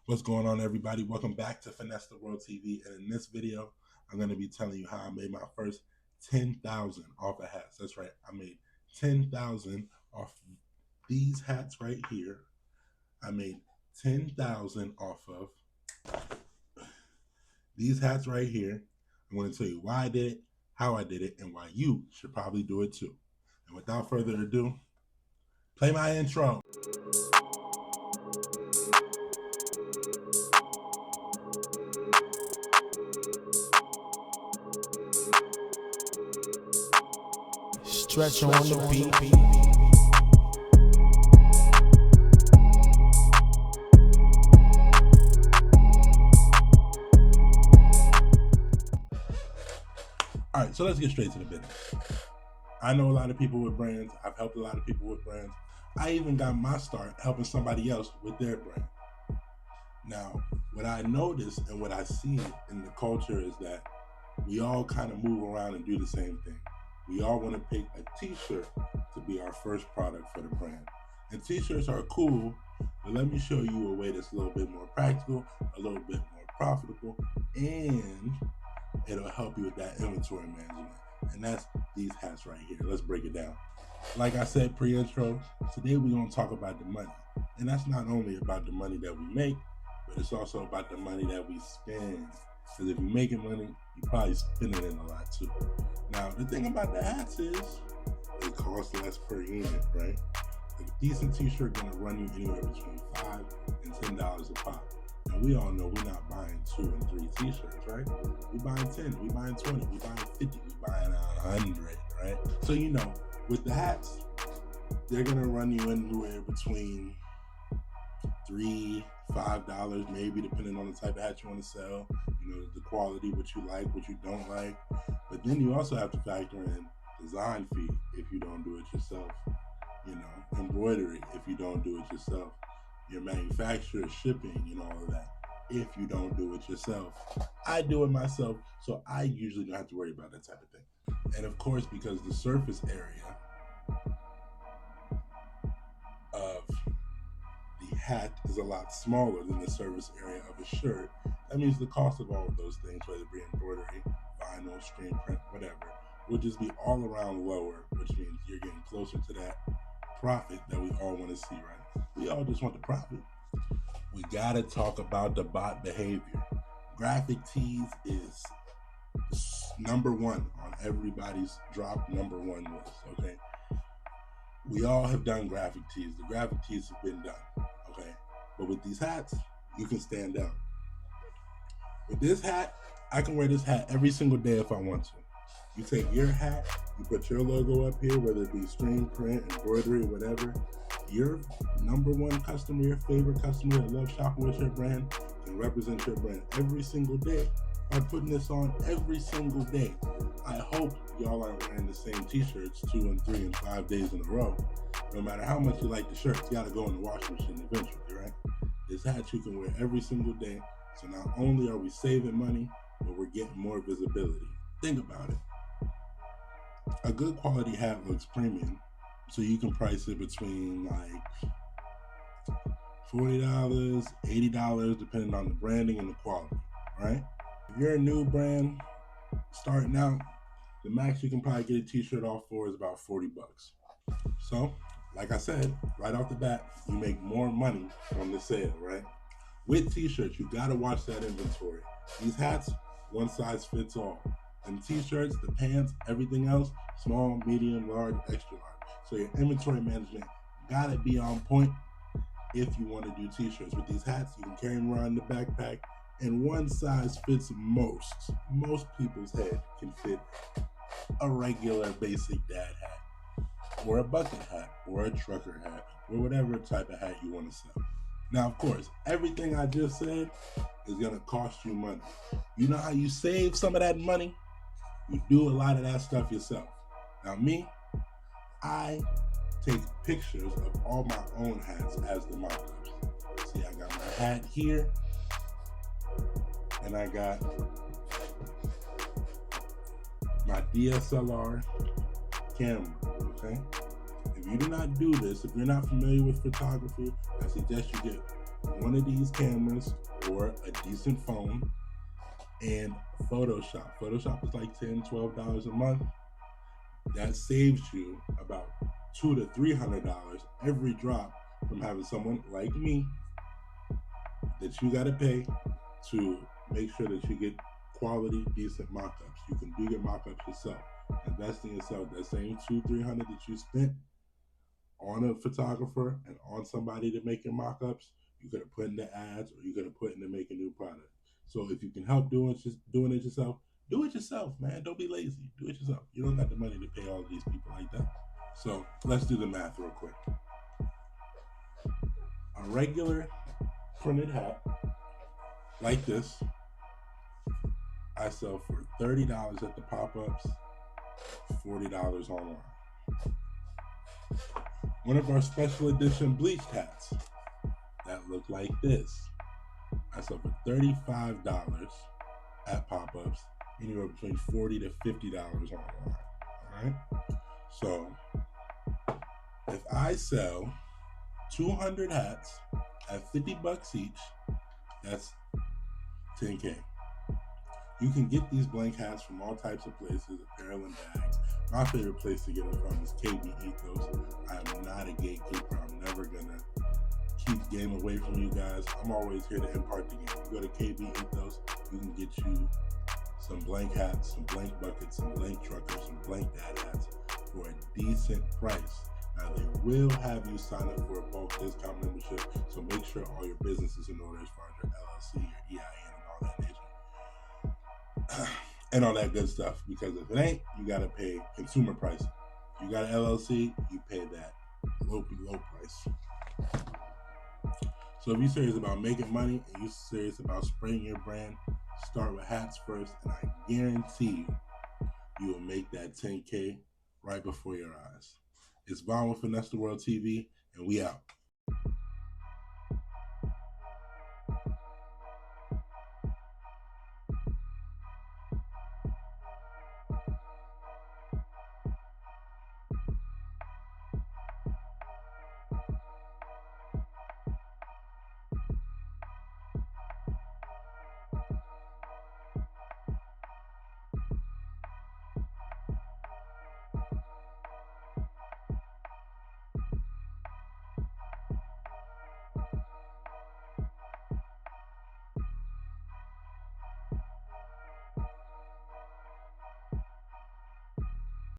What's going on, everybody? Welcome back to Finesse the World TV. And in this video, I'm going to be telling you how I made my first 10,000 off of hats. That's right. I made 10,000 off these hats right here. I made 10,000 off of these hats right here. I'm going to tell you why I did it, how I did it, and why you should probably do it too. And without further ado, play my intro. Stretch on the beat. All right, so let's get straight to the business. I know a lot of people with brands. I've helped a lot of people with brands. I even got my start helping somebody else with their brand. Now, what I notice and what I see in the culture is that we all kind of move around and do the same thing. We all want to pick a t-shirt to be our first product for the brand. And t-shirts are cool, but let me show you a way that's a little bit more practical, a little bit more profitable, and it'll help you with that inventory management. And that's these hats right here. Let's break it down. Like I said pre-intro, today we're going to talk about the money. And that's not only about the money that we make, but it's also about the money that we spend. Because if you're making money, you're probably spending it a lot too. Now, the thing about the hats is it costs less per unit, right? A decent t-shirt gonna run you anywhere between $5 and $10 a pop. And we all know we're not buying 2 and 3 t-shirts, right? We buying 10, we buying 20, we buying 50, we buying 100, right? So with the hats, they're gonna run you anywhere between $3, $5, maybe, depending on the type of hat you want to sell, the quality, what you like, what you don't like. But then you also have to factor in design fee if you don't do it yourself, embroidery if you don't do it yourself, your manufacturer, shipping, all of that if you don't do it yourself. I do it myself, so I usually don't have to worry about that type of thing. And of course, because the surface area of the hat is a lot smaller than the surface area of a shirt, that means the cost of all of those things, whether it be embroidery, vinyl, screen print, whatever, will just be all around lower, which means you're getting closer to that profit that we all want to see, right? We all just want the profit. We gotta talk about the bot behavior. Graphic tees is number one on everybody's drop number one list, okay? We all have done graphic tees. The graphic tees have been done, okay? But with these hats, you can stand out. With this hat, I can wear this hat every single day if I want to. You take your hat, you put your logo up here, whether it be screen print, embroidery, whatever. Your number one customer, your favorite customer that loves shopping with your brand, can represent your brand every single day by putting this on every single day. I hope y'all aren't wearing the same t-shirts 2 and 3 and 5 days in a row. No matter how much you like the shirts, you gotta go in the washing machine eventually, right? This hat you can wear every single day. So not only are we saving money, but we're getting more visibility. Think about it. A good quality hat looks premium, so you can price it between like $40, $80, depending on the branding and the quality, right? If you're a new brand starting out, the max you can probably get a t-shirt off for is about $40. So, like I said, right off the bat, you make more money from the sale, right? With t-shirts, you gotta watch that inventory. These hats, one size fits all. And t-shirts, the pants, everything else, small, medium, large, extra large. So your inventory management gotta be on point if you want to do t-shirts. With these hats, you can carry them around in the backpack, and one size fits most. Most people's head can fit a regular basic dad hat, or a bucket hat, or a trucker hat, or whatever type of hat you want to sell. Now, of course, everything I just said is going to cost you money. You know how you save some of that money? You do a lot of that stuff yourself. Now, me, I take pictures of all my own hats as the mock-ups. See, I got my hat here, and I got my DSLR camera, okay? If you do not do this, if you're not familiar with photography, I suggest you get one of these cameras or a decent phone and Photoshop. Photoshop is like $10, $12 a month. That saves you about $200 to $300 every drop from having someone like me that you got to pay to make sure that you get quality, decent mock-ups. You can do your mock-ups yourself. Invest in yourself. That same $200 to $300 that you spent on a photographer and on somebody to make your mock-ups, you could have put in the ads or you could have put in to make a new product. So if you can help doing it yourself, do it yourself, man. Don't be lazy. Do it yourself. You don't got the money to pay all of these people like that. So let's do the math real quick. A regular printed hat like this, I sell for $30 at the pop-ups, $40 online. One of our special edition bleached hats that look like this, I sell for $35 at pop-ups, anywhere between $40 to $50 online. All right. So if I sell 200 hats at $50 each, that's $10K. You can get these blank hats from all types of places, apparel and bags. My favorite place to get them from is KB Ethos. I am not a gatekeeper. I'm never gonna keep game away from you guys. I'm always here to impart the game. You go to KB Ethos, you can get you some blank hats, some blank buckets, some blank truckers, some blank dad hats for a decent price. Now they will have you sign up for a bulk discount membership, so make sure all your business is in order as far as your LLC, your EIN, and all that nature. And all that good stuff, because if it ain't, you gotta pay consumer pricing. If you got an LLC, you pay that low price. So if you're serious about making money and you're serious about spreading your brand, start with hats first, and I guarantee you will make that $10K right before your eyes. It's Vaughn with Finesse the World TV, and we out.